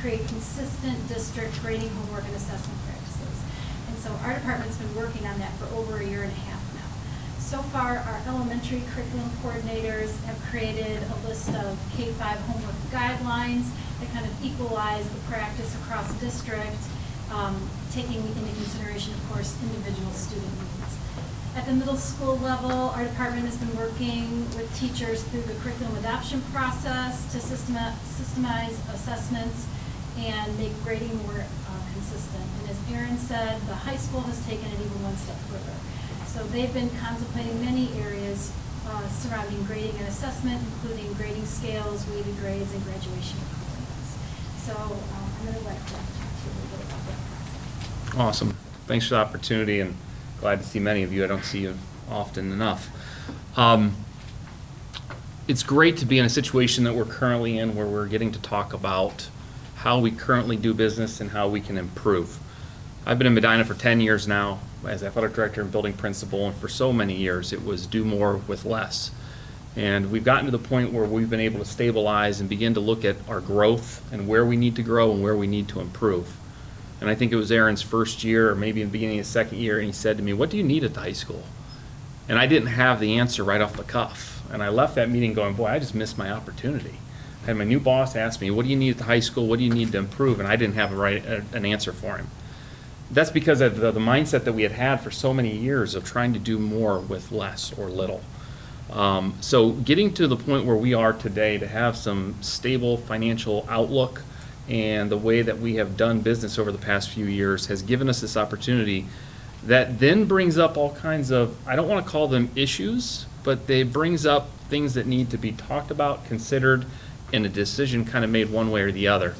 create consistent district grading, homework, and assessment practices. And so our department's been working on that for over a year and a half now. So far, our elementary curriculum coordinators have created a list of K-5 homework guidelines that kind of equalize the practice across district, taking into consideration, of course, individual student needs. At the middle school level, our department has been working with teachers through the curriculum adoption process to systemize assessments and make grading more consistent. And as Erin said, the high school has taken it even one step further. So they've been contemplating many areas surrounding grading and assessment, including grading scales, weighted grades, and graduation requirements. So I'm going to let Jeff talk to you a little bit about that process. Awesome. Thanks for the opportunity, and glad to see many of you. I don't see you often enough. It's great to be in a situation that we're currently in where we're getting to talk about how we currently do business and how we can improve. I've been in Medina for 10 years now as athletic director and building principal, and for so many years it was do more with less. And we've gotten to the point where we've been able to stabilize and begin to look at our growth and where we need to grow and where we need to improve. And I think it was Aaron's first year, or maybe in the beginning of his second year, and he said to me, "What do you need at the high school?" And I didn't have the answer right off the cuff. And I left that meeting going, boy, I just missed my opportunity. I had my new boss ask me, "What do you need at the high school? What do you need to improve?" And I didn't have an answer for him. That's because of the mindset that we had for so many years of trying to do more with less or little. So getting to the point where we are today to have some stable financial outlook and the way that we have done business over the past few years has given us this opportunity that then brings up all kinds of, I don't want to call them issues, but they brings up things that need to be talked about, considered, and a decision kind of made one way or the other.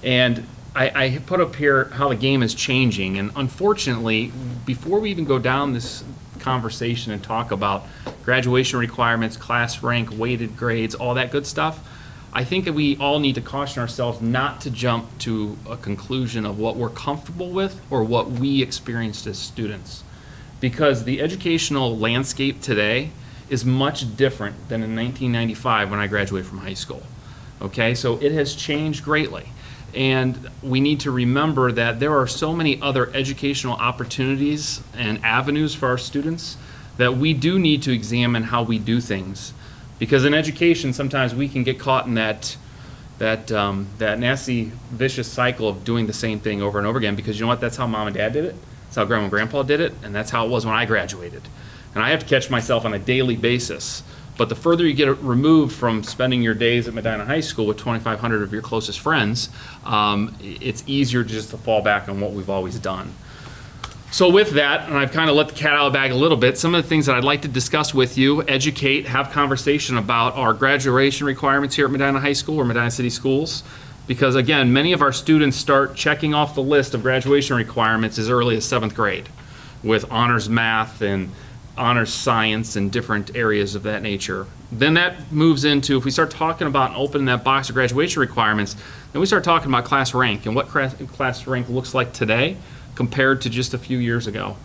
And I put up here how the game is changing, and unfortunately, before we even go down this conversation and talk about graduation requirements, class rank, weighted grades, all that good stuff, I think that we all need to caution ourselves not to jump to a conclusion of what we're comfortable with or what we experienced as students. Because the educational landscape today is much different than in 1995 when I graduated from high school. Okay, so it has changed greatly. And we need to remember that there are so many other educational opportunities and avenues for our students that we do need to examine how we do things. Because in education, sometimes we can get caught in that nasty, vicious cycle of doing the same thing over and over again, because you know what? That's how mom and dad did it. That's how grandma and grandpa did it, and that's how it was when I graduated. And I have to catch myself on a daily basis. But the further you get removed from spending your days at Medina High School with 2,500 of your closest friends, it's easier just to fall back on what we've always done. So with that, and I've kind of let the cat out of the bag a little bit, some of the things that I'd like to discuss with you, educate, have conversation about our graduation requirements here at Medina High School or Medina City Schools. Because again, many of our students start checking off the list of graduation requirements as early as 7th grade with honors math and honors science and different areas of that nature. Then that moves into, if we start talking about and opening that box of graduation requirements, then we start talking about class rank and what class rank looks like today compared to just a few years ago.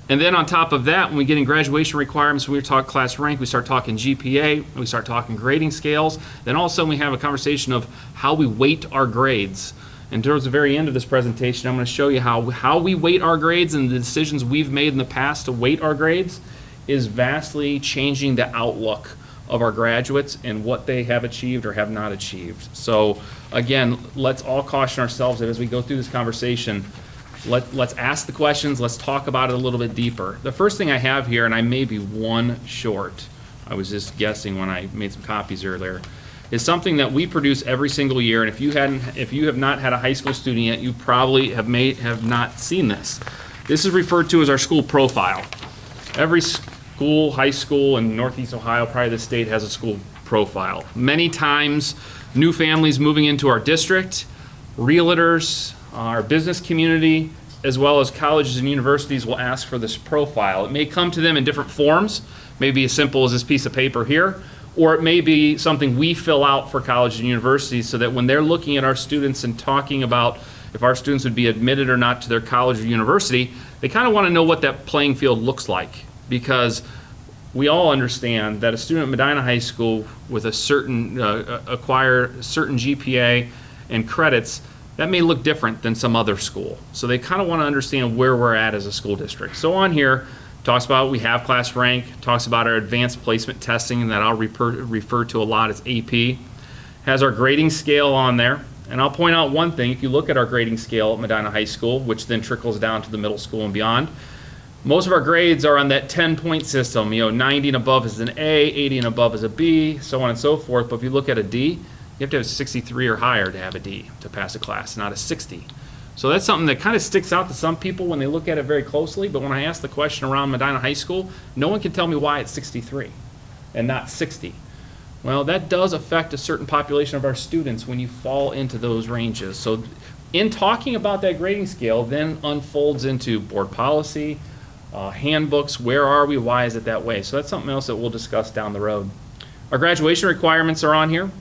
And then on top of that, when we get in graduation requirements, when we talk class rank, we start talking GPA, we start talking grading scales, then all of a sudden we have a conversation of how we weight our grades. And towards the very end of this presentation, I'm going to show you how we weight our grades and the decisions we've made in the past to weight our grades is vastly changing the outlook of our graduates and what they have achieved or have not achieved. So again, let's all caution ourselves that as we go through this conversation, let's ask the questions, let's talk about it a little bit deeper. The first thing I have here, and I may be one short, I was just guessing when I made some copies earlier, is something that we produce every single year, and if you have not had a high school student yet, you probably have not seen this. This is referred to as our school profile. Every school, high school in Northeast Ohio, probably the state, has a school profile. Many times, new families moving into our district, realtors, our business community, as well as colleges and universities will ask for this profile. It may come to them in different forms, maybe as simple as this piece of paper here, or it may be something we fill out for colleges and universities so that when they're looking at our students and talking about if our students would be admitted or not to their college or university, they kind of want to know what that playing field looks like, because we all understand that a student at Medina High School with a certain acquire certain GPA and credits that may look different than some other school. So they kind of want to understand where we're at as a school district. So on here, talks about we have class rank, talks about our advanced placement testing that I'll refer to a lot as AP, has our grading scale on there. And I'll point out one thing, if you look at our grading scale at Medina High School, which then trickles down to the middle school and beyond, most of our grades are on that 10-point system. 90 and above is an A, 80 and above is a B, so on and so forth. But if you look at a D, you have to have a 63 or higher to have a D to pass a class, not a 60. So that's something that kind of sticks out to some people when they look at it very closely, but when I ask the question around Medina High School, no one can tell me why it's 63 and not 60. Well, that does affect a certain population of our students when you fall into those ranges. So in talking about that grading scale then unfolds into board policy, handbooks, where are we, why is it that way? So that's something else that we'll discuss down the road. Our graduation requirements are on here.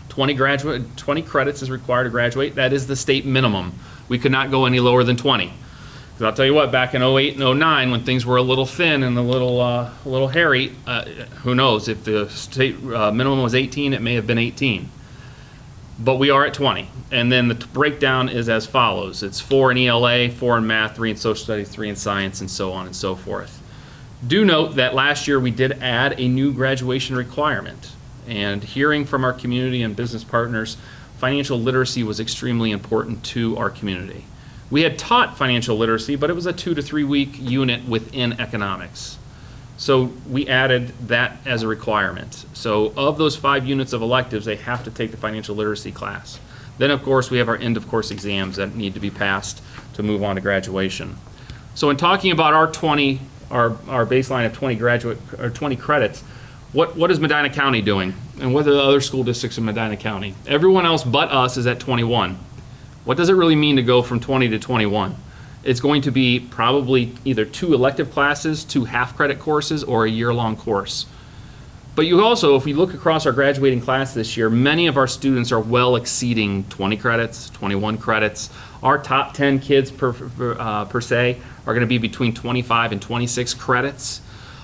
20 credits is required to graduate. That is the state minimum. We could not go any lower than 20. Because I'll tell you what, back in 08 and 09, when things were a little thin and a little hairy, who knows, if the state minimum was 18, it may have been 18. But we are at 20. And then the breakdown is as follows. It's 4 in ELA, 4 in math, 3 in social studies, 3 in science, and so on and so forth. Do note that last year we did add a new graduation requirement. And hearing from our community and business partners, financial literacy was extremely important to our community. We had taught financial literacy, but it was a 2 to 3 week unit within economics. So we added that as a requirement. So of those 5 units of electives, they have to take the financial literacy class. Then of course we have our end of course exams that need to be passed to move on to graduation. So in talking about our baseline of 20 credits, what is Medina County doing? And what are the other school districts in Medina County? Everyone else but us is at 21. What does it really mean to go from 20 to 21? It's going to be probably either 2 elective classes, 2 half-credit courses, or a year-long course. But you also, if we look across our graduating class this year, many of our students are well exceeding 20 credits, 21 credits. Our top 10 kids per se are going to be between 25 and 26 credits.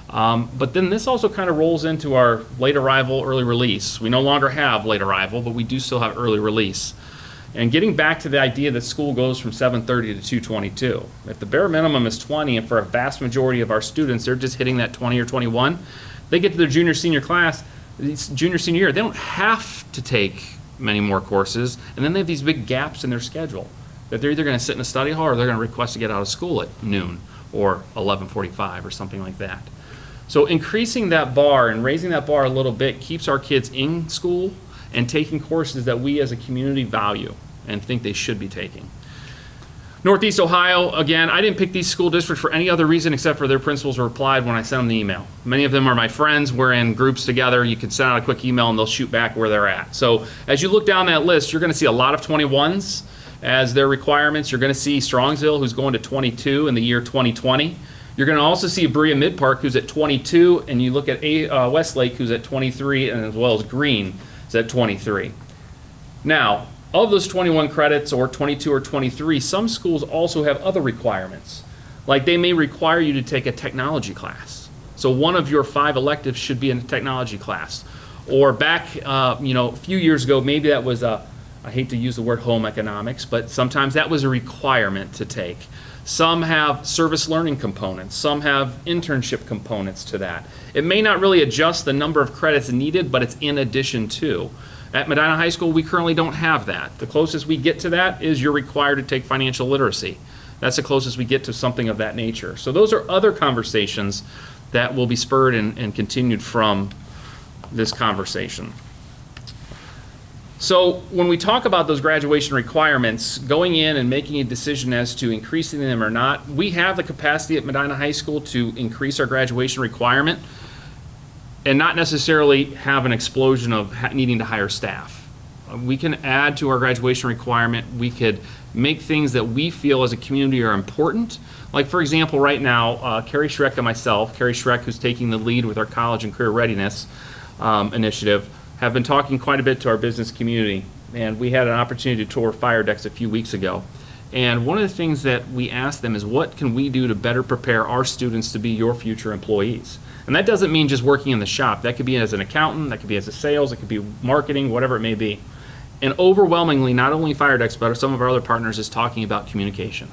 But then this also kind of rolls into our late arrival, early release. We no longer have late arrival, but we do still have early release. And getting back to the idea that school goes from 7:30 to 2:22. If the bare minimum is 20, and for a vast majority of our students, they're just hitting that 20 or 21, they get to their junior, senior class, junior, senior year, they don't have to take many more courses, and then they have these big gaps in their schedule that they're either going to sit in a study hall or they're going to request to get out of school at noon or 11:45 or something like that. So increasing that bar and raising that bar a little bit keeps our kids in school and taking courses that we as a community value and think they should be taking. Northeast Ohio, again, I didn't pick these school districts for any other reason except for their principals replied when I sent them the email. Many of them are my friends. We're in groups together. You can send out a quick email and they'll shoot back where they're at. So as you look down that list, you're going to see a lot of 21s as their requirements. You're going to see Strongsville, who's going to 22 in the year 2020. You're going to also see Berea Mid-Park, who's at 22, and you look at Westlake, who's at 23, and as well as Green is at 23. Now, of those 21 credits, or 22 or 23, some schools also have other requirements. Like they may require you to take a technology class. So one of your 5 electives should be in a technology class. Or back, a few years ago, maybe that was I hate to use the word home economics, but sometimes that was a requirement to take. Some have service learning components. Some have internship components to that. It may not really adjust the number of credits needed, but it's in addition to. At Medina High School, we currently don't have that. The closest we get to that is you're required to take financial literacy. That's the closest we get to something of that nature. So those are other conversations that will be spurred and continued from this conversation. So when we talk about those graduation requirements, going in and making a decision as to increasing them or not, we have the capacity at Medina High School to increase our graduation requirement and not necessarily have an explosion of needing to hire staff. We can add to our graduation requirement. We could make things that we feel as a community are important. Like for example, right now, Carrie Schreck and myself, Carrie Schreck, who's taking the lead with our college and career readiness initiative, have been talking quite a bit to our business community. And we had an opportunity to tour fire decks a few weeks ago. And one of the things that we asked them is, what can we do to better prepare our students to be your future employees? And that doesn't mean just working in the shop. That could be as an accountant, that could be as a sales, it could be marketing, whatever it may be. And overwhelmingly, not only FireDex, but some of our other partners is talking about communication.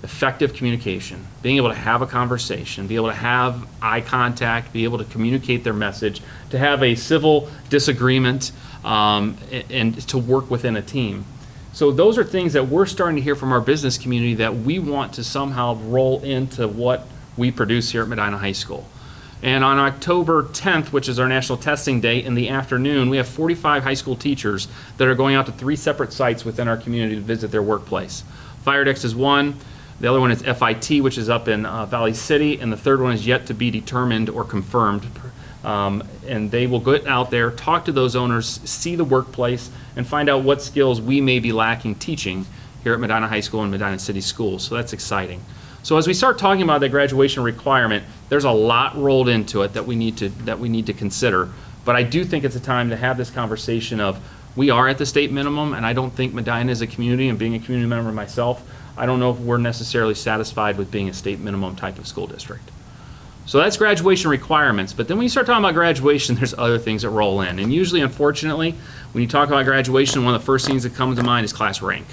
Effective communication, being able to have a conversation, be able to have eye contact, be able to communicate their message, to have a civil disagreement, and to work within a team. So those are things that we're starting to hear from our business community that we want to somehow roll into what we produce here at Medina High School. And on October 10th, which is our National Testing Day, in the afternoon, we have 45 high school teachers that are going out to 3 separate sites within our community to visit their workplace. FireDex is one, the other one is FIT, which is up in Valley City, and the third one is yet to be determined or confirmed. And they will get out there, talk to those owners, see the workplace, and find out what skills we may be lacking teaching here at Medina High School and Medina City Schools. So that's exciting. So as we start talking about the graduation requirement, there's a lot rolled into it that we need to consider. But I do think it's a time to have this conversation of, we are at the state minimum, and I don't think Medina is a community, and being a community member myself, I don't know if we're necessarily satisfied with being a state minimum type of school district. So that's graduation requirements. But then when you start talking about graduation, there's other things that roll in. And usually, unfortunately, when you talk about graduation, one of the first things that comes to mind is class rank,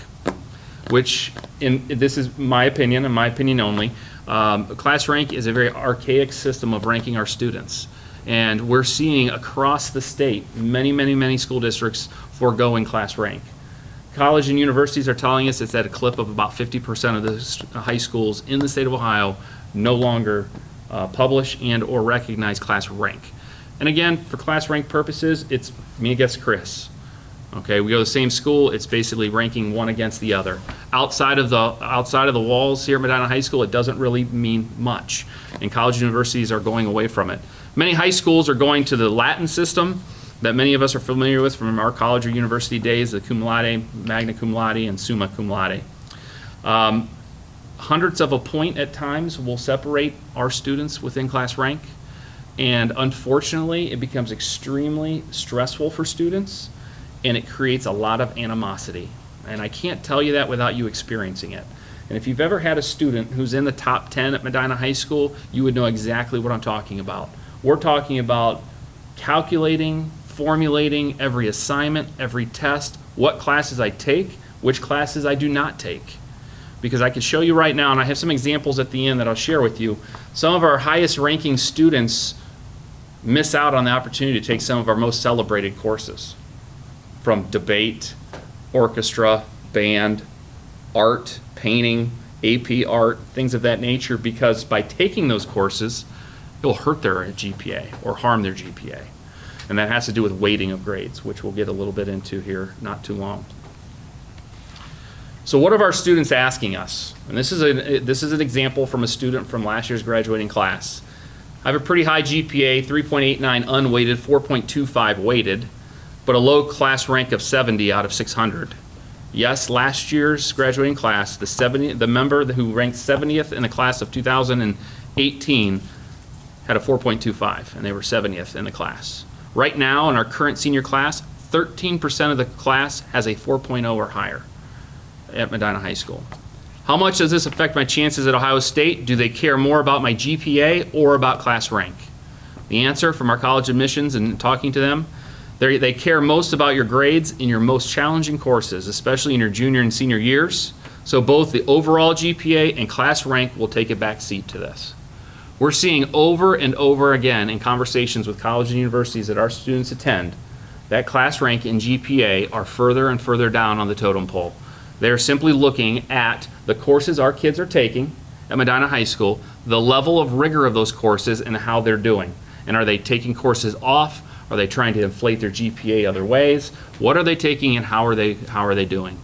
which, this is my opinion and my opinion only, class rank is a very archaic system of ranking our students. And we're seeing across the state many school districts foregoing class rank. College and universities are telling us it's at a clip of about 50% of the high schools in the state of Ohio no longer publish and or recognize class rank. And again, for class rank purposes, it's me against Chris. Okay, we go to the same school, it's basically ranking one against the other. Outside of the walls here at Medina High School, it doesn't really mean much. And college and universities are going away from it. Many high schools are going to the Latin system that many of us are familiar with from our college or university days, the cum laude, magna cum laude, and summa cum laude. Hundredths of a point at times will separate our students within class rank, and unfortunately it becomes extremely stressful for students, and it creates a lot of animosity. And I can't tell you that without you experiencing it. And if you've ever had a student who's in the top 10 at Medina High School, you would know exactly what I'm talking about. We're talking about calculating, formulating every assignment, every test, what classes I take, which classes I do not take. Because I can show you right now, and I have some examples at the end that I'll share with you, some of our highest ranking students miss out on the opportunity to take some of our most celebrated courses, from debate, orchestra, band, art, painting, AP art, things of that nature, because by taking those courses, it'll hurt their GPA or harm their GPA. And that has to do with weighting of grades, which we'll get a little bit into here not too long. So what are our students asking us? And this is an example from a student from last year's graduating class. I have a pretty high GPA, 3.89 unweighted, 4.25 weighted, but a low class rank of 70 out of 600. Yes, last year's graduating class, the member who ranked 70th in the class of 2018 had a 4.25, and they were 70th in the class. Right now, in our current senior class, 13% of the class has a 4.0 or higher at Medina High School. How much does this affect my chances at Ohio State? Do they care more about my GPA or about class rank? The answer from our college admissions and talking to them, they care most about your grades in your most challenging courses, especially in your junior and senior years. So both the overall GPA and class rank will take a back seat to this. We're seeing over and over again in conversations with colleges and universities that our students attend, that class rank and GPA are further and further down on the totem pole. They're simply looking at the courses our kids are taking at Medina High School, the level of rigor of those courses, and how they're doing. And are they taking courses off? Are they trying to inflate their GPA other ways? What are they taking, and how are they doing?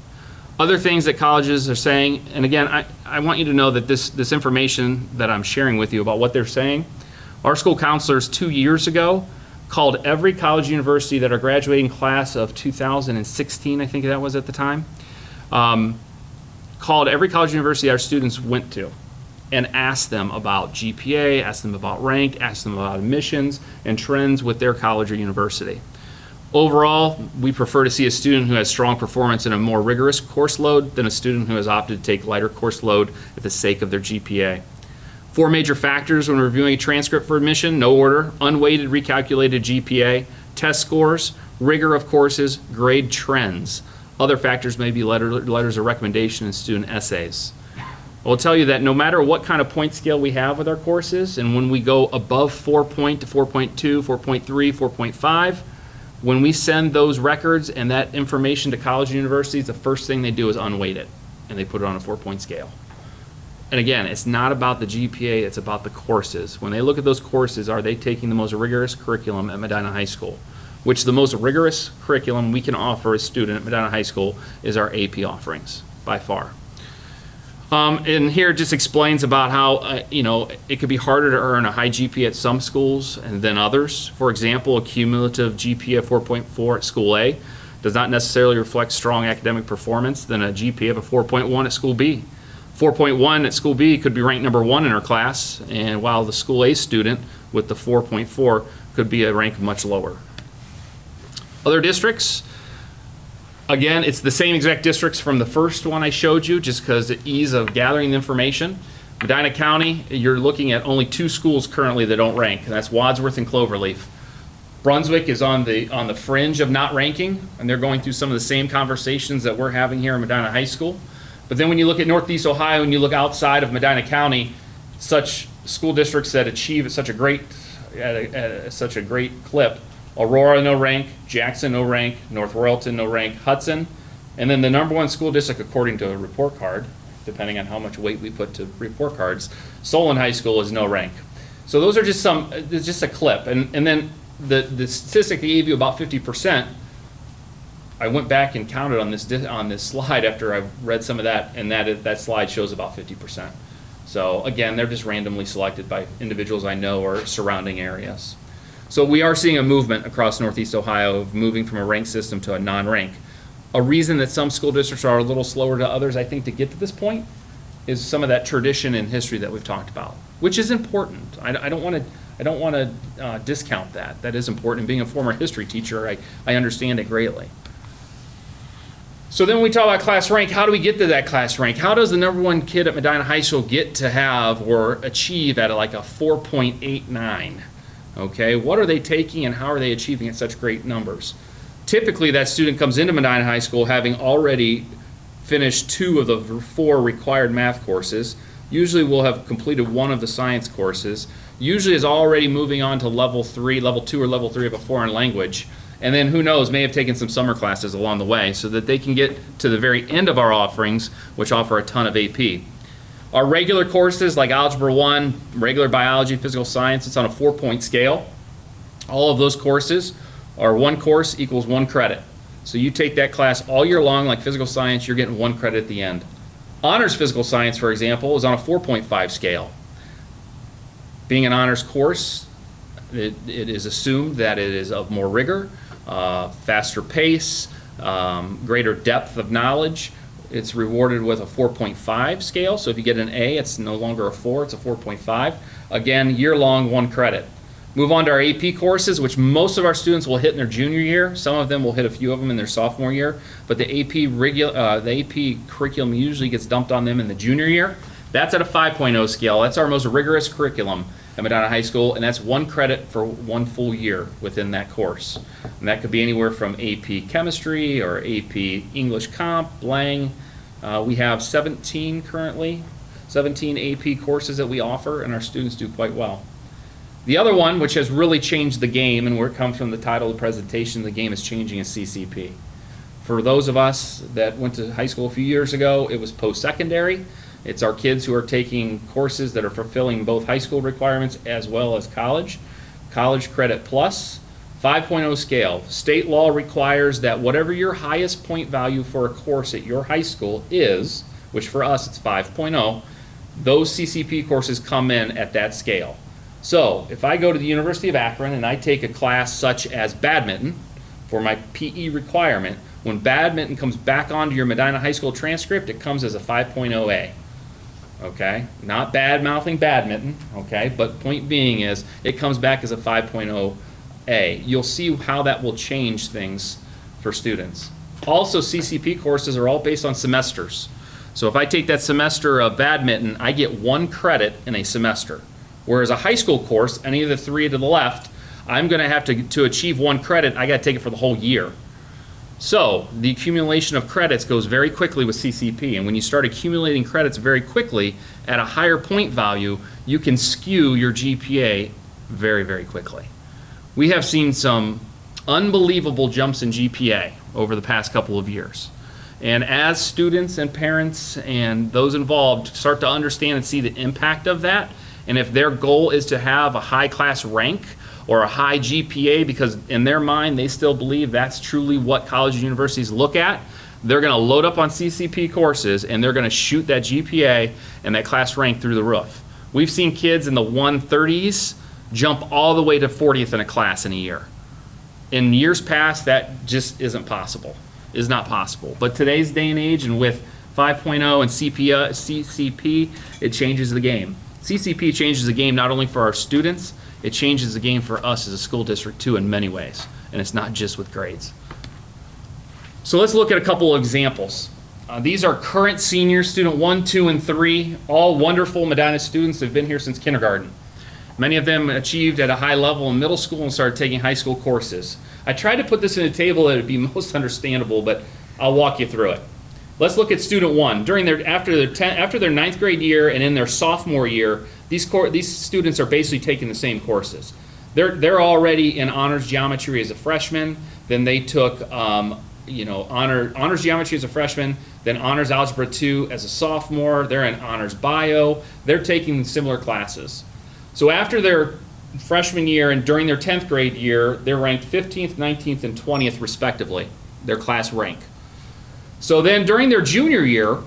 Other things that colleges are saying, and again, I want you to know that this information that I'm sharing with you about what they're saying, our school counselors 2 years ago called every college university that our graduating class of 2016, I think that was at the time, called every college university our students went to and asked them about GPA, asked them about rank, asked them about admissions and trends with their college or university. Overall, we prefer to see a student who has strong performance in a more rigorous course load than a student who has opted to take lighter course load at the sake of their GPA. 4 major factors when reviewing a transcript for admission: no order, unweighted recalculated GPA, test scores, rigor of courses, grade trends. Other factors may be letters of recommendation and student essays. I'll tell you that no matter what kind of point scale we have with our courses, and when we go above 4 point to 4.2, 4.3, 4.5, when we send those records and that information to college and universities, the first thing they do is unweight it, and they put it on a 4-point scale. And again, it's not about the GPA, it's about the courses. When they look at those courses, are they taking the most rigorous curriculum at Medina High School? Which the most rigorous curriculum we can offer a student at Medina High School is our AP offerings, by far. And here it just explains about how, it could be harder to earn a high GPA at some schools and than others. For example, a cumulative GPA of 4.4 at School A does not necessarily reflect strong academic performance than a GPA of a 4.1 at School B. 4.1 at School B could be ranked number 1 in our class, and while the School A student with the 4.4 could be a rank much lower. Other districts, again, it's the same exact districts from the first one I showed you, just because the ease of gathering the information. Medina County, you're looking at only 2 schools currently that don't rank, and that's Wadsworth and Cloverleaf. Brunswick is on the fringe of not ranking, and they're going through some of the same conversations that we're having here in Medina High School. But then when you look at Northeast Ohio and you look outside of Medina County, such school districts that achieve at such a great clip: Aurora no rank, Jackson no rank, North Royalton no rank, Hudson, and then the number 1 school district according to a report card, depending on how much weight we put to report cards, Solon High School is no rank. So those are just just a clip, and then the statistic they gave you about 50%. I went back and counted on this slide after I read some of that, and that slide shows about 50%. So again, they're just randomly selected by individuals I know or surrounding areas. So we are seeing a movement across Northeast Ohio of moving from a ranked system to a non-rank. A reason that some school districts are a little slower to others, I think, to get to this point is some of that tradition and history that we've talked about, which is important. I don't want to discount that. That is important. And being a former history teacher, I understand it greatly. So then when we talk about class rank, how do we get to that class rank? How does the number 1 kid at Medina High School get to have or achieve at like a 4.89? Okay, what are they taking and how are they achieving at such great numbers? Typically, that student comes into Medina High School having already finished 2 of the 4 required math courses. Usually will have completed 1 of the science courses. Usually is already moving on to level 2 or level 3 of a foreign language. And then who knows, may have taken some summer classes along the way so that they can get to the very end of our offerings, which offer a ton of AP. Our regular courses like Algebra 1, regular biology, physical science, it's on a 4-point scale. All of those courses are 1 course equals 1 credit. So you take that class all year long, like physical science, you're getting 1 credit at the end. Honors physical science, for example, is on a 4.5 scale. Being an honors course, it is assumed that it is of more rigor, faster pace, greater depth of knowledge. It's rewarded with a 4.5 scale, so if you get an A, it's no longer a 4, it's a 4.5. Again, year-long, 1 credit. Move on to our AP courses, which most of our students will hit in their junior year. Some of them will hit a few of them in their sophomore year, but the AP curriculum usually gets dumped on them in the junior year. That's at a 5.0 scale. That's our most rigorous curriculum at Medina High School, and that's 1 credit for 1 full year within that course. And that could be anywhere from AP Chemistry or AP English Comp, Lang. We have 17 currently, 17 AP courses that we offer, and our students do quite well. The other one, which has really changed the game, and where it comes from the title of the presentation, the game is changing, is CCP. For those of us that went to high school a few years ago, it was post-secondary. It's our kids who are taking courses that are fulfilling both high school requirements as well as college. College Credit Plus, 5.0 scale. State law requires that whatever your highest point value for a course at your high school is, which for us it's 5.0, those CCP courses come in at that scale. So if I go to the University of Akron and I take a class such as badminton for my PE requirement, when badminton comes back onto your Medina High School transcript, it comes as a 5.0A. Okay, not bad-mouthing badminton, okay, but point being is it comes back as a 5.0A. You'll see how that will change things for students. Also, CCP courses are all based on semesters. So if I take that semester of badminton, I get 1 credit in a semester. Whereas a high school course, any of the 3 to the left, I'm going to have to achieve 1 credit, I got to take it for the whole year. So the accumulation of credits goes very quickly with CCP, and when you start accumulating credits very quickly at a higher point value, you can skew your GPA very, very quickly. We have seen some unbelievable jumps in GPA over the past couple of years. And as students and parents and those involved start to understand and see the impact of that, and if their goal is to have a high class rank or a high GPA, because in their mind they still believe that's truly what colleges and universities look at, they're going to load up on CCP courses and they're going to shoot that GPA and that class rank through the roof. We've seen kids in the 130s jump all the way to 40th in a class in a year. In years past, that just isn't possible, is not possible. But today's day and age, and with 5.0 and CCP, it changes the game. CCP changes the game not only for our students, it changes the game for us as a school district too in many ways, and it's not just with grades. So let's look at a couple of examples. These are current seniors, student 1, 2, and 3, all wonderful Medina students. They've been here since kindergarten. Many of them achieved at a high level in middle school and started taking high school courses. I tried to put this in a table that would be most understandable, but I'll walk you through it. Let's look at student 1. After their 9th grade year and in their sophomore year, these students are basically taking the same courses. They're already in honors geometry as a freshman. Then they took honors geometry as a freshman, then honors algebra 2 as a sophomore. They're in honors bio. They're taking similar classes. So after their freshman year and during their 10th grade year, they're ranked 15th, 19th, and 20th respectively, their class rank. So then during their junior year,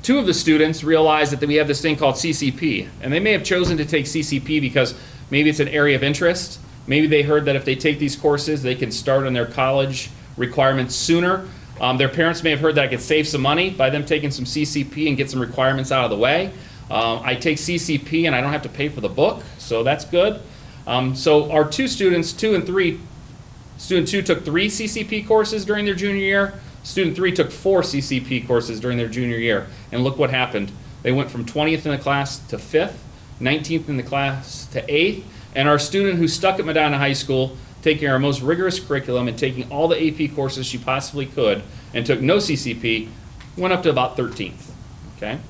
2 of the students realized that we have this thing called CCP, and they may have chosen to take CCP because maybe it's an area of interest. Maybe they heard that if they take these courses, they can start on their college requirements sooner. Their parents may have heard that I could save some money by them taking some CCP and get some requirements out of the way. I take CCP and I don't have to pay for the book, so that's good. So our 2 students, 2 and 3, student 2 took 3 CCP courses during their junior year. Student 3 took 4 CCP courses during their junior year. And look what happened. They went from 20th in the class to 5th, 19th in the class to 8th, and our student who stuck at Medina High School, taking our most rigorous curriculum and taking all the AP courses she possibly could and took no CCP, went up to about 13th. Okay?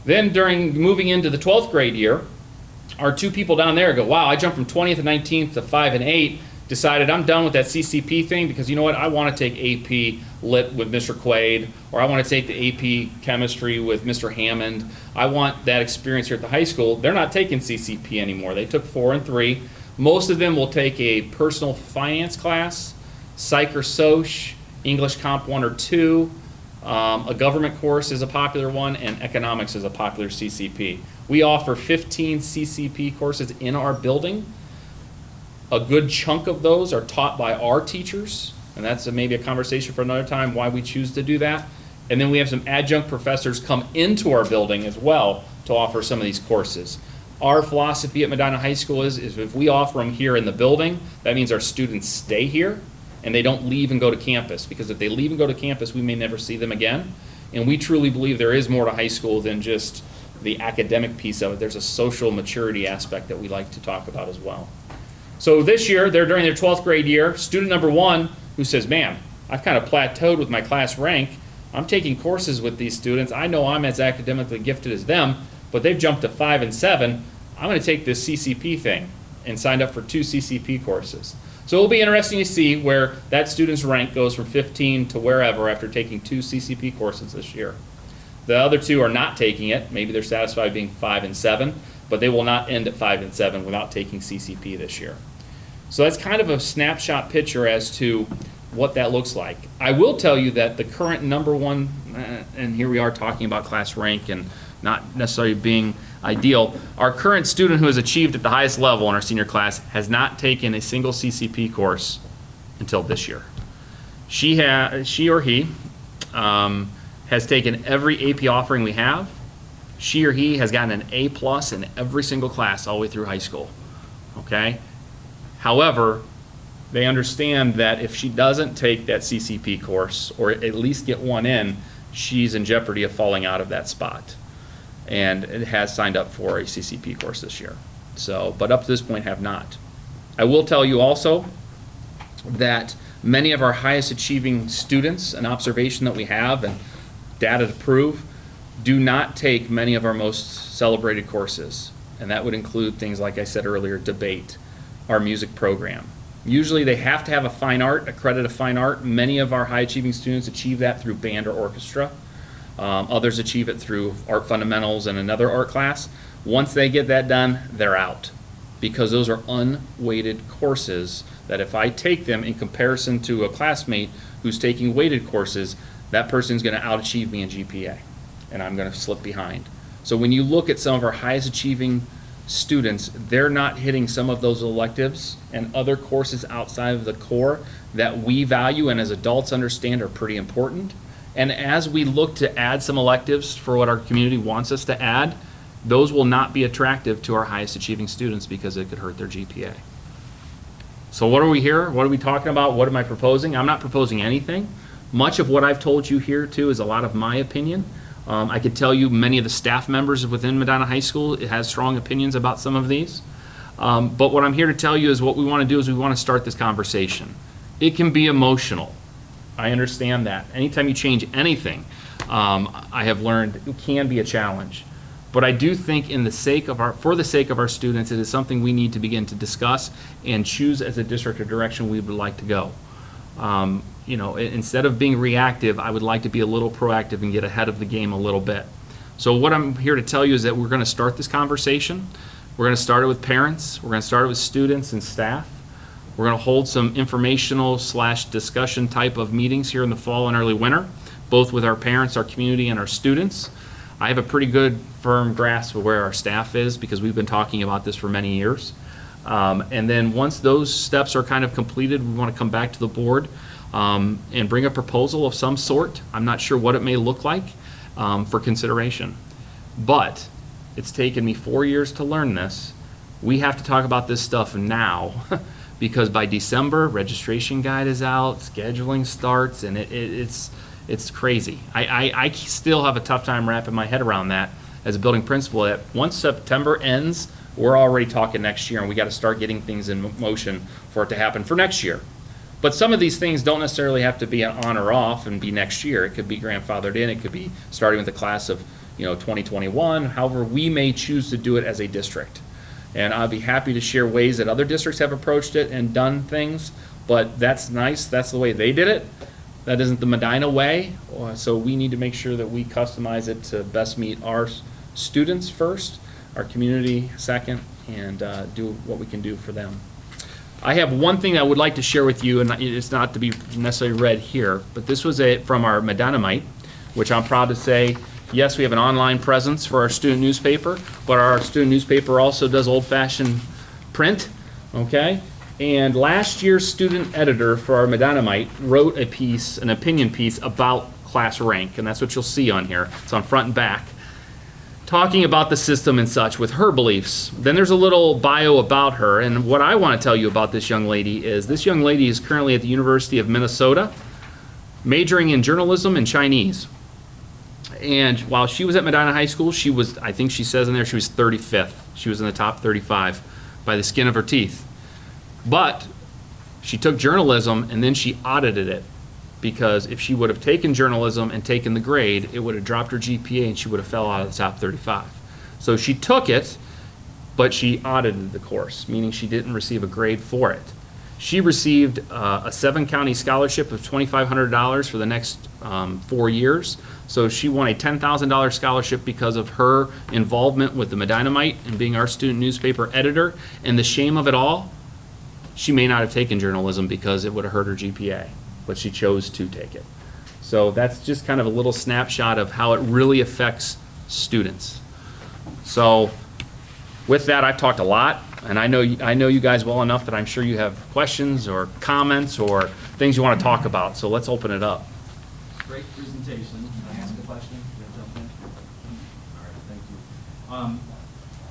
Then during moving into the 12th grade year, our 2 people down there go, wow, I jumped from 20th and 19th to 5 and 8, decided I'm done with that CCP thing because you know what, I want to take AP Lit with Mr. Quaid, or I want to take the AP Chemistry with Mr. Hammond. I want that experience here at the high school. They're not taking CCP anymore. They took 4 and 3. Most of them will take a personal finance class, Psych or Soc, English Comp 1 or 2, a government course is a popular one, and economics is a popular CCP. We offer 15 CCP courses in our building. A good chunk of those are taught by our teachers, and that's maybe a conversation for another time why we choose to do that. And then we have some adjunct professors come into our building as well to offer some of these courses. Our philosophy at Medina High School is if we offer them here in the building, that means our students stay here and they don't leave and go to campus, because if they leave and go to campus, we may never see them again. And we truly believe there is more to high school than just the academic piece of it. There's a social maturity aspect that we like to talk about as well. So this year, they're during their 12th grade year, student number 1 who says, man, I've kind of plateaued with my class rank. I'm taking courses with these students. I know I'm as academically gifted as them, but they've jumped to 5 and 7. I'm going to take this CCP thing, and signed up for 2 CCP courses. So it'll be interesting to see where that student's rank goes from 15 to wherever after taking 2 CCP courses this year. The other 2 are not taking it. Maybe they're satisfied being 5 and 7, but they will not end at 5 and 7 without taking CCP this year. So that's kind of a snapshot picture as to what that looks like. I will tell you that the current number 1, and here we are talking about class rank and not necessarily being ideal, our current student who has achieved at the highest level in our senior class has not taken a single CCP course until this year. She or he has taken every AP offering we have. She or he has gotten an A+ in every single class all the way through high school. Okay? However, they understand that if she doesn't take that CCP course, or at least get one in, she's in jeopardy of falling out of that spot. And it has signed up for a CCP course this year. So, but up to this point have not. I will tell you also that many of our highest achieving students, an observation that we have and data to prove, do not take many of our most celebrated courses. And that would include things like I said earlier, debate, our music program. Usually they have to have a fine art, a credit of fine art. Many of our high achieving students achieve that through band or orchestra. Others achieve it through art fundamentals and another art class. Once they get that done, they're out, because those are unweighted courses that if I take them in comparison to a classmate who's taking weighted courses, that person's going to out-achieve me in GPA, and I'm going to slip behind. So when you look at some of our highest achieving students, they're not hitting some of those electives and other courses outside of the core that we value and as adults understand are pretty important. And as we look to add some electives for what our community wants us to add, those will not be attractive to our highest achieving students because it could hurt their GPA. So what are we here? What are we talking about? What am I proposing? I'm not proposing anything. Much of what I've told you here too is a lot of my opinion. I could tell you many of the staff members within Medina High School has strong opinions about some of these. But what I'm here to tell you is what we want to do is we want to start this conversation. It can be emotional. I understand that. Anytime you change anything, I have learned it can be a challenge. But I do think for the sake of our students, it is something we need to begin to discuss and choose as a district a direction we would like to go. Instead of being reactive, I would like to be a little proactive and get ahead of the game a little bit. So what I'm here to tell you is that we're going to start this conversation. We're going to start it with parents. We're going to start it with students and staff. We're going to hold some informational / discussion type of meetings here in the fall and early winter, both with our parents, our community, and our students. I have a pretty good firm grasp of where our staff is because we've been talking about this for many years. And then once those steps are kind of completed, we want to come back to the board and bring a proposal of some sort. I'm not sure what it may look like for consideration. But it's taken me 4 years to learn this. We have to talk about this stuff now because by December, registration guide is out, scheduling starts, and it's crazy. I still have a tough time wrapping my head around that as a building principal. That once September ends, we're already talking next year, and we got to start getting things in motion for it to happen for next year. But some of these things don't necessarily have to be on or off and be next year. It could be grandfathered in. It could be starting with the class of 2021. However, we may choose to do it as a district. And I'll be happy to share ways that other districts have approached it and done things. But that's nice. That's the way they did it. That isn't the Medina way. So we need to make sure that we customize it to best meet our students first, our community second, and do what we can do for them. I have one thing I would like to share with you, and it's not to be necessarily read here, but this was from our Medinamite, which I'm proud to say, yes, we have an online presence for our student newspaper, but our student newspaper also does old-fashioned print, okay? And last year's student editor for our Medinamite wrote a piece, an opinion piece about class rank, and that's what you'll see on here. It's on front and back, talking about the system and such with her beliefs. Then there's a little bio about her, and what I want to tell you about this young lady is this young lady is currently at the University of Minnesota, majoring in journalism and Chinese. And while she was at Medina High School, she was, I think she says in there, she was 35th. She was in the top 35 by the skin of her teeth. But she took journalism and then she audited it, because if she would have taken journalism and taken the grade, it would have dropped her GPA and she would have fell out of the top 35. So she took it, but she audited the course, meaning she didn't receive a grade for it. She received a 7-county scholarship of $2,500 for the next 4 years. So she won a $10,000 scholarship because of her involvement with the Medinamite and being our student newspaper editor. And the shame of it all, she may not have taken journalism because it would have hurt her GPA, but she chose to take it. So that's just kind of a little snapshot of how it really affects students. So with that, I've talked a lot, and I know you guys well enough that I'm sure you have questions or comments or things you want to talk about. So let's open it up. Great presentation. Can I ask a question? Can I jump in? All right, thank you.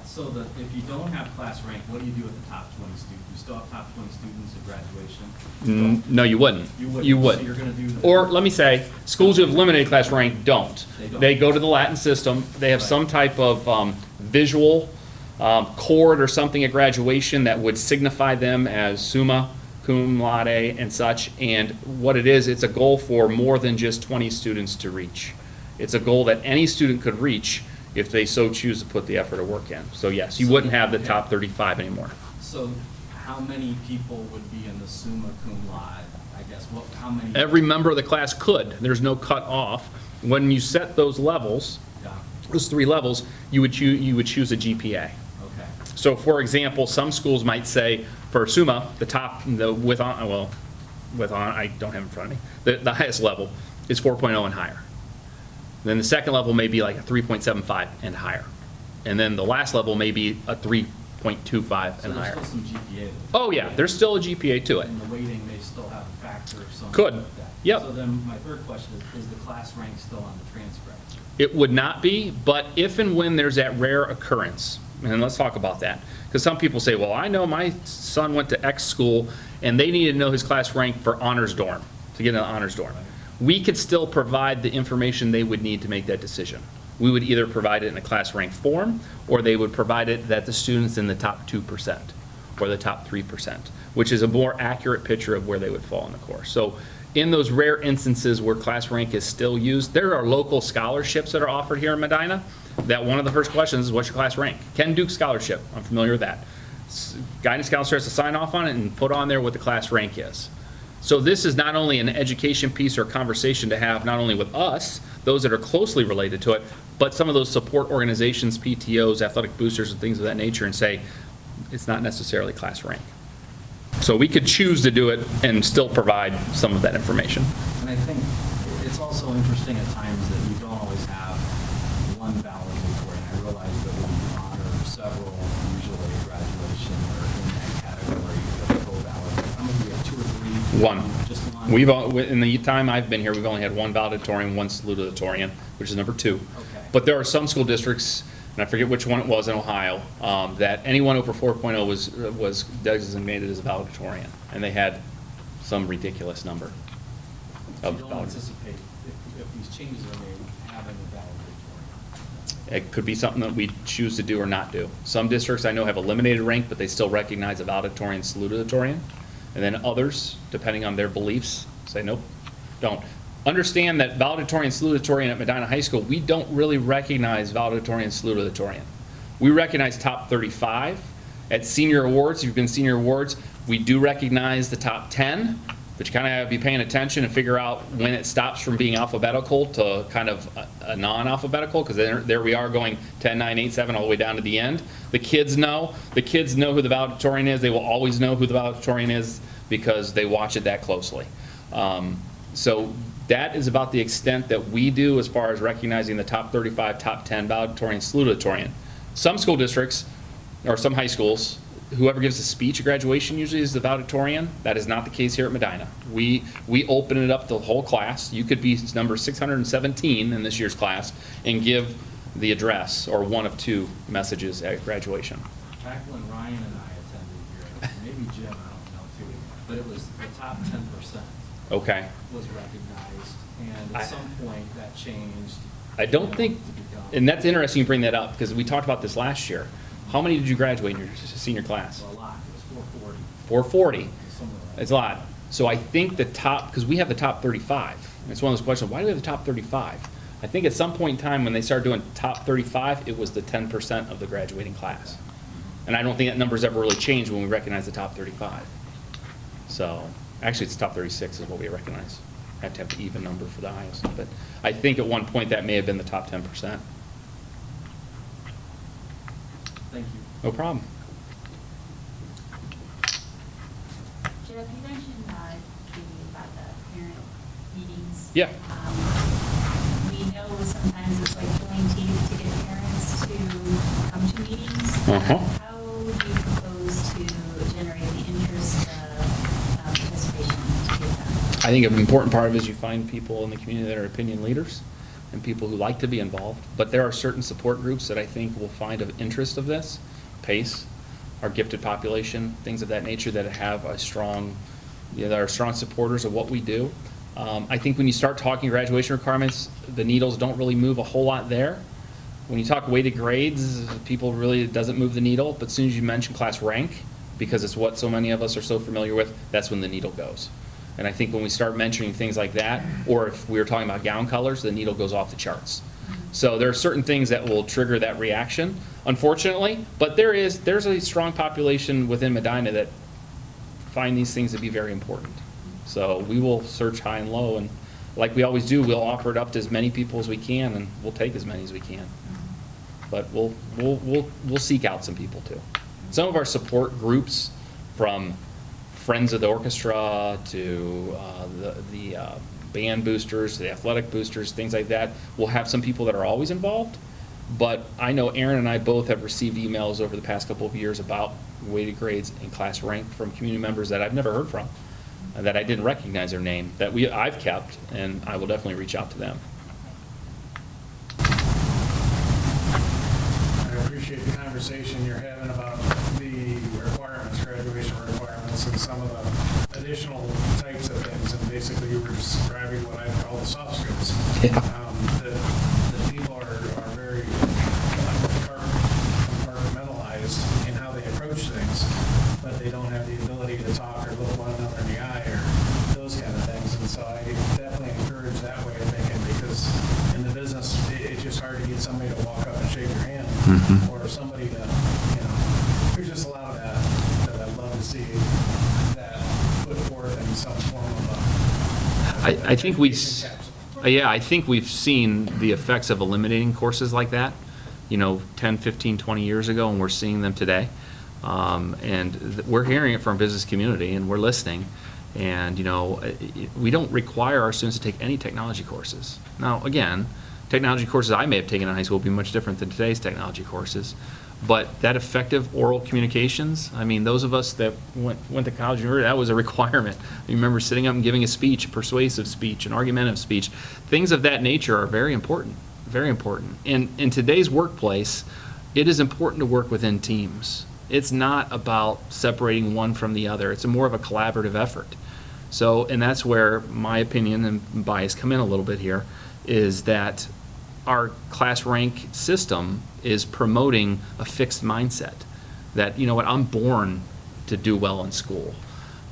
So if you don't have class rank, what do you do with the top 20 students? You still have top 20 students at graduation? No, you wouldn't. You wouldn't. So you're going to do or let me say, schools who have limited class rank don't. They don't. They go to the Latin system. They have some type of visual cord or something at graduation that would signify them as summa cum laude and such. And what it is, it's a goal for more than just 20 students to reach. It's a goal that any student could reach if they so choose to put the effort of work in. So yes, you wouldn't have the top 35 anymore. So how many people would be in the summa cum laude? I guess, how many? Every member of the class could. There's no cut off. When you set those levels, Yeah, those 3 levels, you would choose a GPA. okay. So for example, some schools might say for summa, the top, I don't have it in front of me, the highest level is 4.0 and higher. Then the second level may be like a 3.75 and higher. And then the last level may be a 3.25 So and there's higher. still some GPA. Oh yeah, there's still a GPA to it. And the weighting may still have a factor of some. Could. like that. Yep. So then my third question is the class rank still on the transcript? It would not be, but if and when there's that rare occurrence, and let's talk about that. Because some people say, well, I know my son went to X school and they needed to know his class rank for honors dorm, to get in an honors dorm. We could still provide the information they would need to make that decision. We would either provide it in a class rank form, or they would provide it that the student's in the top 2% or the top 3%, which is a more accurate picture of where they would fall in the course. So in those rare instances where class rank is still used, there are local scholarships that are offered here in Medina, that one of the first questions is, what's your class rank? Ken Duke Scholarship, I'm familiar with that. Guidance counselor has to sign off on it and put on there what the class rank is. So this is not only an education piece or conversation to have not only with us, those that are closely related to it, but some of those support organizations, PTOs, athletic boosters, and things of that nature, and say, it's not necessarily class rank. So we could choose to do it and still provide some of that information. And I think it's also interesting at times that you don't always have one valedictorian. I realize that we honor several usually at graduation or in that category of co-valedictorian. How many do we have, 2 or 3? One. Just one? In the time I've been here, we've only had one valedictorian, one salutatorian, which is number 2. Okay. But there are some school districts, and I forget which one it was in Ohio, that anyone over 4.0 was designated as a valedictorian, and they had some ridiculous number So of you don't valedictorians. anticipate, if these changes are made, having a valedictorian? It could be something that we choose to do or not do. Some districts I know have eliminated rank, but they still recognize a valedictorian, salutatorian. And then others, depending on their beliefs, say nope, don't. Understand that valedictorian, salutatorian at Medina High School, we don't really recognize valedictorian, salutatorian. We recognize top 35. At senior awards, if you've been senior awards, we do recognize the top 10, but you kind of have to be paying attention and figure out when it stops from being alphabetical to kind of a non-alphabetical, because there we are going 10, 9, 8, 7 all the way down to the end. The kids know who the valedictorian is. They will always know who the valedictorian is because they watch it that closely. So that is about the extent that we do as far as recognizing the top 35, top 10 valedictorian, salutatorian. Some school districts, or some high schools, whoever gives a speech at graduation usually is the valedictorian. That is not the case here at Medina. We open it up to the whole class. You could be number 617 in this year's class and give the address or one of 2 messages at graduation. Back when Ryan and I attended here, maybe Jim, I don't know too, but it was the top 10% Okay. was recognized, and at some point that changed. I don't think, to become- and that's interesting you bring that up because we talked about this last year. How many did you graduate in your senior class? A lot, it was 440. 440. Somewhere like It's a lot. So I think the top, because we have the top 35. And it's one of those questions, why do we have the top 35? I think at some point in time when they started doing top 35, it was the 10% of the graduating class. And I don't think that number's ever really changed when we recognize the top 35. So, actually it's top 36 is what we recognize. Have to have the even number for the highest. But I think at one point that may have been the top 10%. Thank you. No problem. Jeff, you mentioned about the parent meetings. Yeah. We know sometimes it's like pulling teeth to get parents to come to meetings. Uh-huh. How do you propose to generate the interest participation to get them? I think an important part of it is you find people in the community that are opinion leaders and people who like to be involved. But there are certain support groups that I think will find of interest of this. PACE, our gifted population, things of that nature that have a strong, that are strong supporters of what we do. I think when you start talking graduation requirements, the needles don't really move a whole lot there. when you talk weighted grades, people really, it doesn't move the needle, but as soon as you mention class rank, because it's what so many of us are so familiar with, that's when the needle goes. And I think when we start mentioning things like that, or if we were talking about gown colors, the needle goes off the charts. So there are certain things that will trigger that reaction, unfortunately, but there's a strong population within Medina that find these things to be very important. So we will search high and low, and like we always do, we'll offer it up to as many people as we can, and we'll take as many as we can. But we'll seek out some people too. Some of our support groups, from Friends of the Orchestra to the band boosters, to the athletic boosters, things like that, we'll have some people that are always involved. But I know Aaron and I both have received emails over the past couple of years about weighted grades and class rank from community members that I've never heard from, that I didn't recognize their name, that I've kept, and I will definitely reach out to them. I appreciate the conversation you're having about the requirements, graduation requirements, and some of the additional types of things. And basically, you were describing what I call the soft skills. Yeah. That people are very compartmentalized in how they approach things, but they don't have the ability to talk or look one another in the eye or those kind of things. And so I definitely encourage that way of thinking, because in the business, it's just hard to get somebody to walk up and shake your hand, or somebody to, there's just a lot of that I'd love to see that put forth in some form of I think we, education capsule. yeah, I think we've seen the effects of eliminating courses like that, 10, 15, 20 years ago, and we're seeing them today. And we're hearing it from business community, and we're listening. And, we don't require our students to take any technology courses. Now, again, technology courses I may have taken in high school will be much different than today's technology courses. But that effective oral communications, I mean, those of us that went to college, that was a requirement. You remember sitting up and giving a speech, a persuasive speech, an argumentative speech. Things of that nature are very important, very important. In today's workplace, it is important to work within teams. It's not about separating one from the other. It's more of a collaborative effort. So, and that's where my opinion and bias come in a little bit here, is that our class rank system is promoting a fixed mindset that, I'm born to do well in school,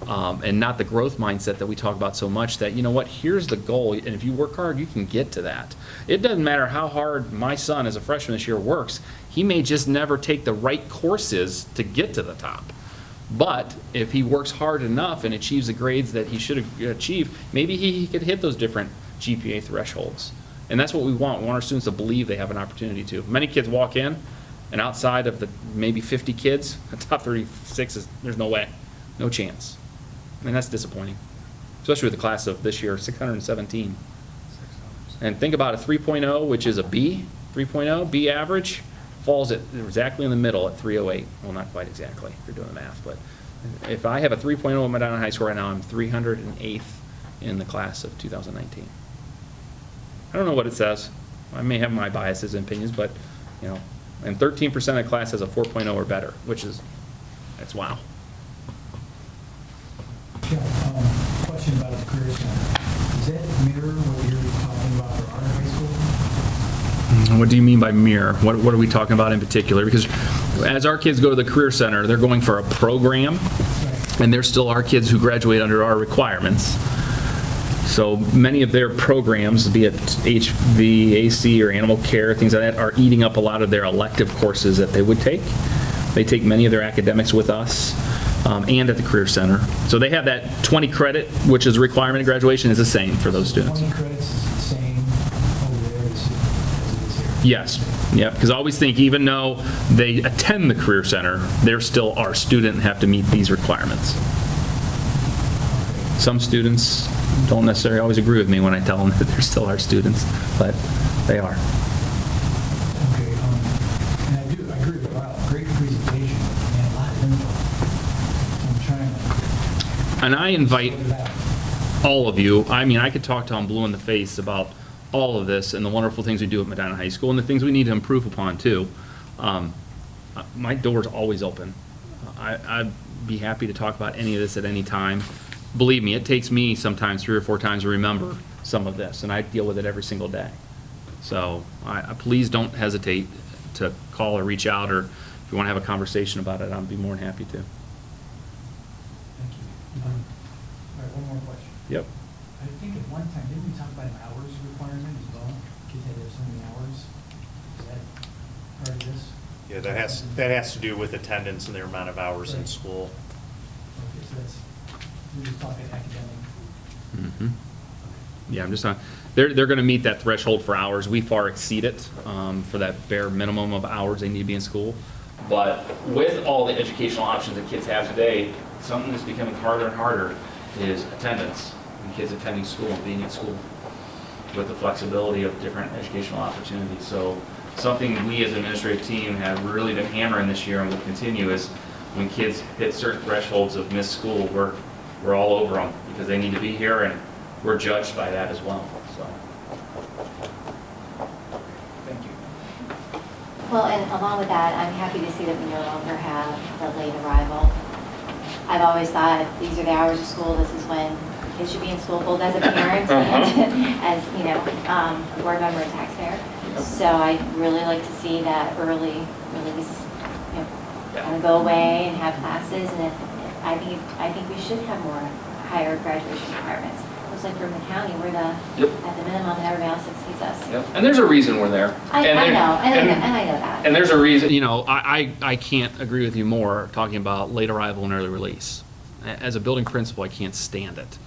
and not the growth mindset that we talk about so much, that, here's the goal, and if you work hard, you can get to that. It doesn't matter how hard my son as a freshman this year works, he may just never take the right courses to get to the top. But if he works hard enough and achieves the grades that he should achieve, maybe he could hit those different GPA thresholds. And that's what we want. We want our students to believe they have an opportunity to. Many kids walk in, and outside of the maybe 50 kids, the top 36 there's no way, no chance. And that's disappointing, especially with the class of this year, 617. And think about a 3.0, which is a B, 3.0, B average, falls exactly in the middle at 308. Well, not quite exactly, if you're doing the math, but if I have a 3.0 in Medina High School right now, I'm 308th in the class of 2019. I don't know what it says. I may have my biases and opinions, but, and 13% of the class has a 4.0 or better, that's wow. Jeff, question about the Career Center. Does that mirror what you're talking about for our high school? What do you mean by mirror? What are we talking about in particular? Because as our kids go to the Career Center, they're going for a program, Right. and they're still our kids who graduate under our requirements. So many of their programs, be it HVAC or animal care, things like that, are eating up a lot of their elective courses that they would take. They take many of their academics with us, and at the Career Center. So they have that 20 credit, which is a requirement of graduation, is the same for those students. 20 credits is the same over there as it is here? Yes, yeah, because I always think even though they attend the Career Center, they're still our student and have to meet these requirements. Some students don't necessarily always agree with me when I tell them that they're still our students, but they are. Okay, and I agree with, wow, great presentation, and a lot of info. I'm trying to. And I invite sort it out. all of you, I could talk till I'm blue in the face about all of this and the wonderful things we do at Medina High School and the things we need to improve upon too. My door's always open. I'd be happy to talk about any of this at any time. Believe me, it takes me sometimes 3 or 4 times to remember some of this, and I deal with it every single day. So please don't hesitate to call or reach out, or if you want to have a conversation about it, I'd be more than happy to. Thank you. All right, one more question. Yep. I think at one time, didn't we talk about an hours requirement as well? Kids had to have so many hours. Is that part of this? Yeah, that has to do with attendance and their amount of hours in Right. school. Okay, so that's, we're just talking academic. Mm-hmm. Yeah, I'm just not, they're going to meet that threshold for hours. We far exceed it for that bare minimum of hours they need to be in school. But with all the educational options that kids have today, something that's becoming harder and harder is attendance, and kids attending school and being at school with the flexibility of different educational opportunities. So something we as an administrative team have really been hammering this year and will continue is when kids hit certain thresholds of missed school, we're all over them because they need to be here, and we're judged by that as well. So, thank you. Well, and along with that, I'm happy to see that we no longer have the late arrival. I've always thought these are the hours of school, this is when kids should be in school, both as a parent and as, you know, a board member and taxpayer. So I'd really like to see that early release, you know, kind of go away and have classes. And I think we should have more higher graduation requirements. Looks like from the county, we're at the minimum, and everybody else exceeds us. Yep. And there's a reason we're there. I know that. And there's a reason, you know, I can't agree with you more talking about late arrival and early release. As a building principal, I can't stand it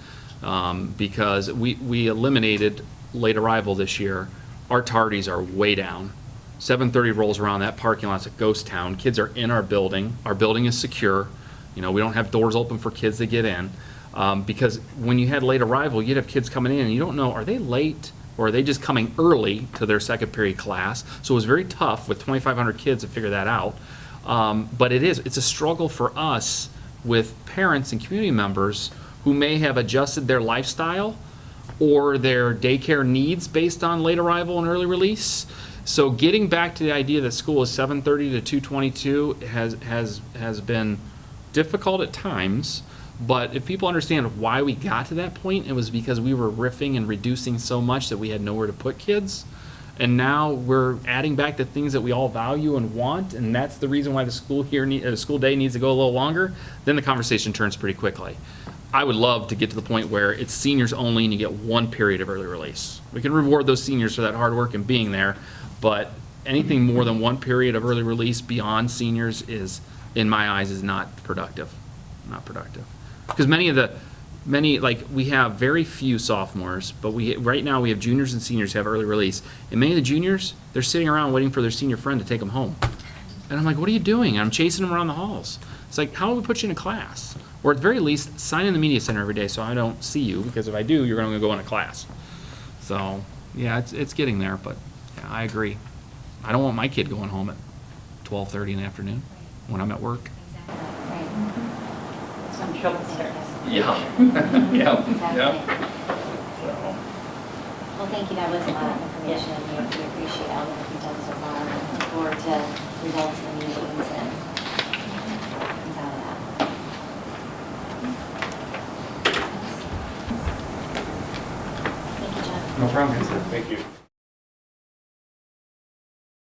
because we eliminated late arrival this year. Our tardies are way down. 7:30 rolls around, that parking lot's a ghost town. Kids are in our building. Our building is secure. You know, we don't have doors open for kids to get in. Because when you had late arrival, you'd have kids coming in and you don't know, are they late or are they just coming early to their second period class? So it was very tough with 2,500 kids to figure that out. But it's a struggle for us with parents and community members who may have adjusted their lifestyle or their daycare needs based on late arrival and early release. So getting back to the idea that school is 7:30 to 2:22 has been difficult at times. But if people understand why we got to that point, it was because we were riffing and reducing so much that we had nowhere to put kids. And now we're adding back the things that we all value and want, and that's the reason why the school day needs to go a little longer. Then the conversation turns pretty quickly. I would love to get to the point where it's seniors only and you get one period of early release. We can reward those seniors for that hard work and being there, but anything more than one period of early release beyond seniors is, in my eyes, is not productive. Not productive. Because we have very few sophomores, but right now we have juniors and seniors who have early release. And many of the juniors, they're sitting around waiting for their senior friend to take them home. And I'm like, what are you doing? And I'm chasing them around the halls. It's like, how do we put you in a class? Or at the very least, sign in the media center every day so I don't see you, because if I do, you're going to go in a class. So, yeah, it's getting there, but yeah, I agree. I don't want my kid going home at 12:30 in the afternoon when I'm at work. Exactly, right. Some trouble starts. Yeah. Exactly. So, Well, thank you, that was a lot of information, and we appreciate all that you've done so far, and look forward to results in the meetings and comes out of that. Thank you, John. no problem. Thank you.